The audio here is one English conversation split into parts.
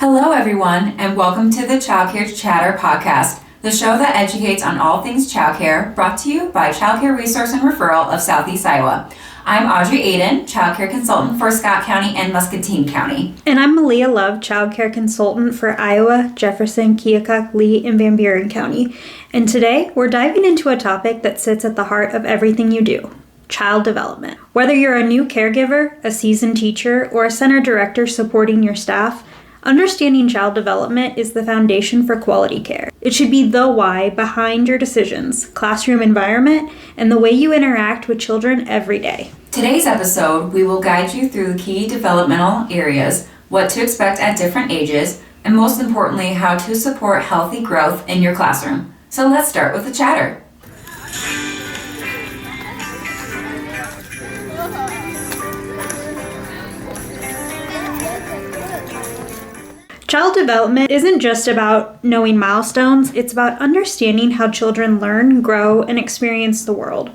Hello, everyone, and welcome to the Childcare Chatter podcast, the show that educates on all things childcare, brought to you by Childcare Resource and Referral of Southeast Iowa. I'm Audrie Aden, Childcare Consultant for Scott County and Muscatine County. And I'm Malia Love, Childcare Consultant for Iowa, Jefferson, Keokuk, Lee, and Van Buren County. And today, we're diving into a topic that sits at the heart of everything you do: child development. Whether you're a new caregiver, a seasoned teacher, or a center director supporting your staff, understanding child development is the foundation for quality care. It should be the why behind your decisions, classroom environment, and the way you interact with children every day. Today's episode, we will guide you through the key developmental areas, what to expect at different ages, and most importantly, how to support healthy growth in your classroom. So let's start with the chatter. Child development isn't just about knowing milestones, it's about understanding how children learn, grow, and experience the world.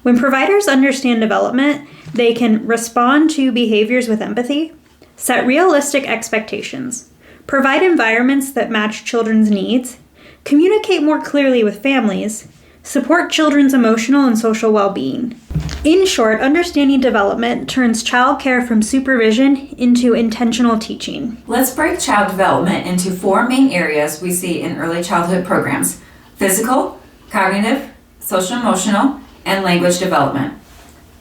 When providers understand development, they can respond to behaviors with empathy, set realistic expectations, provide environments that match children's needs, communicate more clearly with families, support children's emotional and social well-being. In short, understanding development turns child care from supervision into intentional teaching. Let's break child development into four main areas we see in early childhood programs: physical, cognitive, social-emotional, and language development.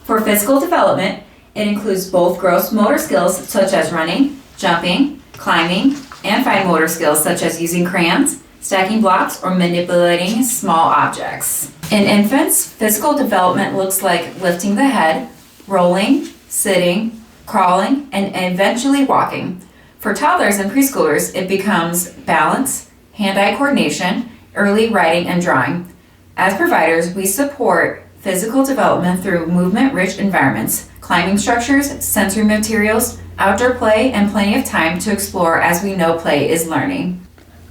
For physical development, it includes both gross motor skills such as running, jumping, climbing, and fine motor skills such as using crayons, stacking blocks, or manipulating small objects. In infants, physical development looks like lifting the head, rolling, sitting, crawling, and eventually walking. For toddlers and preschoolers, it becomes balance, hand-eye coordination, early writing, and drawing. As providers, we support physical development through movement-rich environments, climbing structures, sensory materials, outdoor play, and plenty of time to explore, as we know play is learning.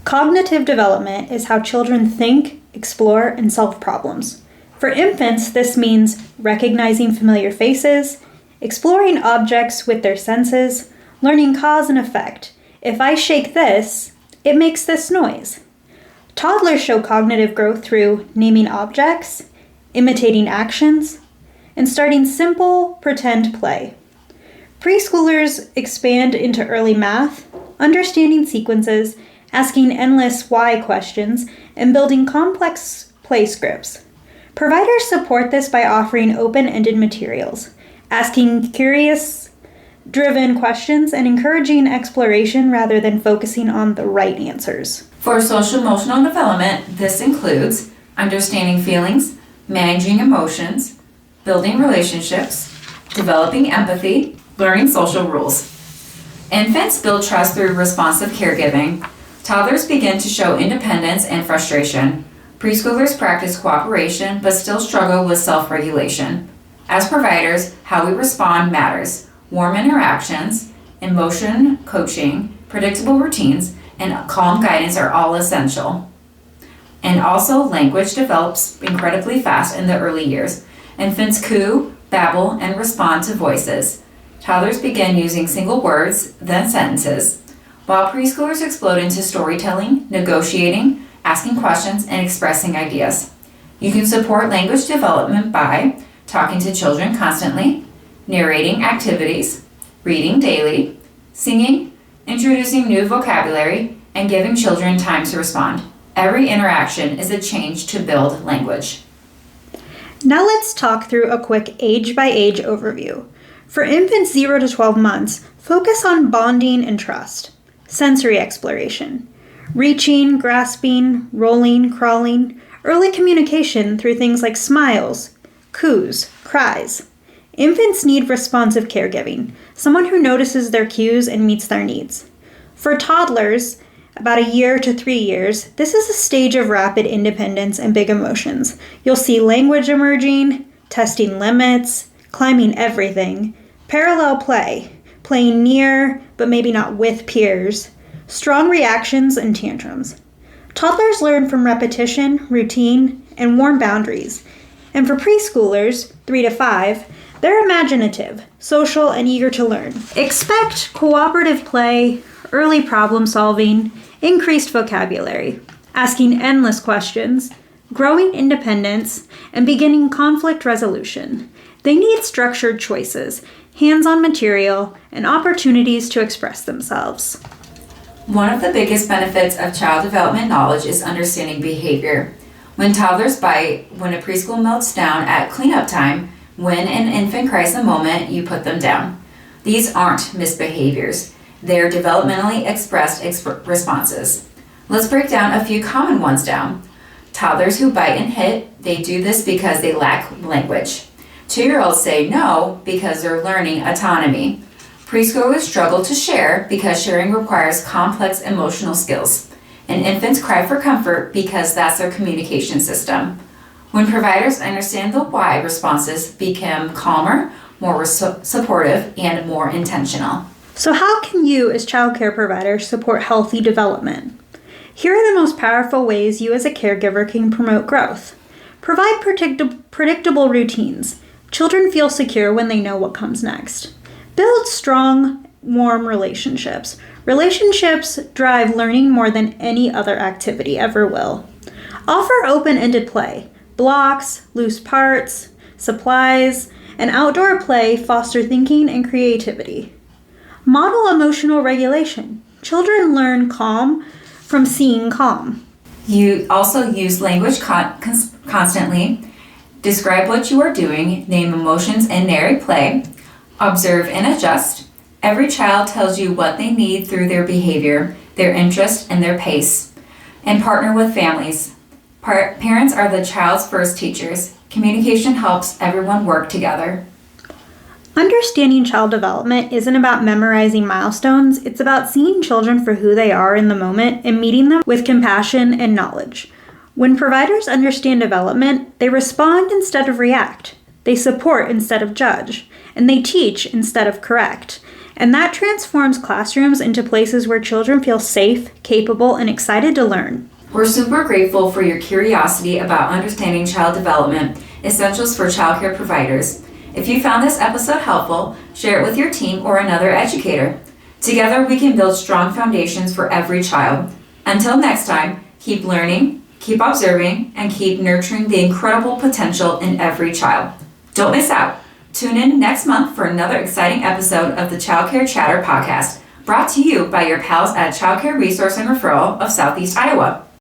Cognitive development is how children think, explore, and solve problems. For infants, this means recognizing familiar faces, exploring objects with their senses, learning cause and effect. If I shake this, it makes this noise. Toddlers show cognitive growth through naming objects, imitating actions, and starting simple pretend play. Preschoolers expand into early math, understanding sequences, asking endless why questions, and building complex play scripts. Providers support this by offering open-ended materials, asking curious-driven questions, and encouraging exploration rather than focusing on the right answers. For social-emotional development, this includes understanding feelings, managing emotions, building relationships, developing empathy, learning social rules. Infants build trust through responsive caregiving. Toddlers begin to show independence and frustration. Preschoolers practice cooperation but still struggle with self-regulation. As providers, how we respond matters. Warm interactions, emotion coaching, predictable routines, and calm guidance are all essential. And also, language develops incredibly fast in the early years. Infants coo, babble, and respond to voices. Toddlers begin using single words, then sentences, while preschoolers explode into storytelling, negotiating, asking questions, and expressing ideas. You can support language development by talking to children constantly, narrating activities, reading daily, singing, introducing new vocabulary, and giving children time to respond. Every interaction is a change to build language. Now let's talk through a quick age-by-age overview. For infants 0 to 12 months, focus on bonding and trust. Sensory exploration, reaching, grasping, rolling, crawling, early communication through things like smiles, coos, cries. Infants need responsive caregiving, someone who notices their cues and meets their needs. For toddlers, about a year to 3 years, this is a stage of rapid independence and big emotions. You'll see language emerging, testing limits, climbing everything, parallel play, playing near but maybe not with peers, strong reactions and tantrums. Toddlers learn from repetition, routine, and warm boundaries. And for preschoolers, 3 to 5, they're imaginative, social, and eager to learn. Expect cooperative play, early problem solving, increased vocabulary, asking endless questions, growing independence, and beginning conflict resolution. They need structured choices, hands-on material, and opportunities to express themselves. One of the biggest benefits of child development knowledge is understanding behavior. When toddlers bite, when a preschool melts down at cleanup time, when an infant cries the moment you put them down. These aren't misbehaviors. They're developmentally expressed responses. Let's break down a few common ones down. Toddlers who bite and hit, they do this because they lack language. 2-year-olds say no because they're learning autonomy. Preschoolers struggle to share because sharing requires complex emotional skills. And infants cry for comfort because that's their communication system. When providers understand the why, responses become calmer, more supportive, and more intentional. So how can you as childcare providers support healthy development? Here are the most powerful ways you as a caregiver can promote growth. Provide predictable routines. Children feel secure when they know what comes next. Build strong, warm relationships. Relationships drive learning more than any other activity ever will. Offer open-ended play. Blocks, loose parts, supplies, and outdoor play foster thinking and creativity. Model emotional regulation. Children learn calm from seeing calm. You also use language constantly. Describe what you are doing, name emotions, and narrate play. Observe and adjust. Every child tells you what they need through their behavior, their interest, and their pace. And partner with families. Parents are the child's first teachers. Communication helps everyone work together. Understanding child development isn't about memorizing milestones. It's about seeing children for who they are in the moment and meeting them with compassion and knowledge. When providers understand development, they respond instead of react. They support instead of judge. And they teach instead of correct. And that transforms classrooms into places where children feel safe, capable, and excited to learn. We're super grateful for your curiosity about understanding child development, essentials for childcare providers. If you found this episode helpful, share it with your team or another educator. Together, we can build strong foundations for every child. Until next time, keep learning, keep observing, and keep nurturing the incredible potential in every child. Don't miss out. Tune in next month for another exciting episode of the Childcare Chatter podcast, brought to you by your pals at Childcare Resource and Referral of Southeast Iowa.